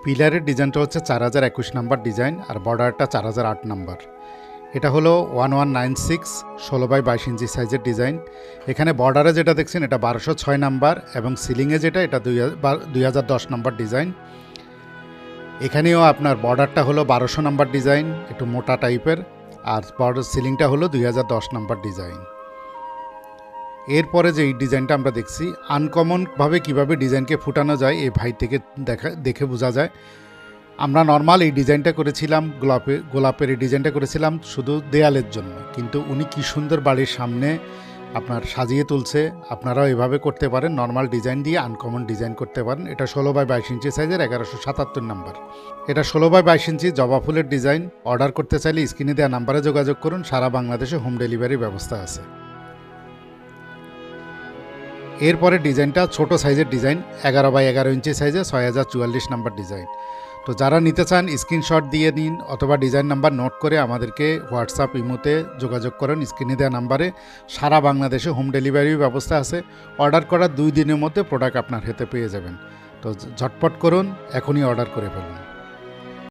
পিলারের ডিজাইনটা হচ্ছে 4021 নাম্বার ডিজাইন, আর বর্ডারটা 4008 নাম্বার। এটা হলো 1196 16x22 ইঞ্চি সাইজের ডিজাইন। এখানে বর্ডারে যেটা দেখছেন এটা 1206 নাম্বার, এবং সিলিংয়ে যেটা এটা 2010 নাম্বার ডিজাইন। এখানেও আপনার বর্ডারটা হলো 1200 নাম্বার ডিজাইন, একটু মোটা টাইপের, আর বর্ডার সিলিংটা হলো 2010 নাম্বার ডিজাইন। এরপরে যে এই ডিজাইনটা আমরা দেখছি, আনকমনভাবে কিভাবে ডিজাইনকে ফুটানো যায় এই ভাই থেকে দেখে বোঝা যায়। আমরা নর্মাল এই ডিজাইনটা করেছিলাম, গোলাপের এই ডিজাইনটা করেছিলাম শুধু দেয়ালের জন্য, কিন্তু উনি কি সুন্দর বাড়ির সামনে আপনার সাজিয়ে তুলছে। আপনারাও এভাবে করতে পারেন, নর্মাল ডিজাইন দিয়ে আনকমন ডিজাইন করতে পারেন। এটা 16x22 ইঞ্চি সাইজের 1177 নাম্বার। এটা 16x22 ইঞ্চি জবা ফুলের ডিজাইন। অর্ডার করতে চাইলে স্ক্রিনে দেওয়া নাম্বারে যোগাযোগ করুন। সারা বাংলাদেশে হোম ডেলিভারির ব্যবস্থা আছে। এরপরে ডিজাইনটা ছোট সাইজের ডিজাইন, 11x11 ইঞ্চি সাইজে 6044 নাম্বার ডিজাইন। তো যারা নিতে চান স্ক্রিনশট দিয়ে নিন, অথবা ডিজাইন নাম্বার নোট করে আমাদেরকে হোয়াটসঅ্যাপ ইমোতে যোগাযোগ করেন স্ক্রিনে দেওয়া নাম্বারে। সারা বাংলাদেশে হোম ডেলিভারির ব্যবস্থা আছে। অর্ডার করার 2 দিনের মধ্যে প্রোডাক্ট আপনার হাতে পেয়ে যাবেন। তো ঝটপট করুন, এখনই অর্ডার করে ফেলুন।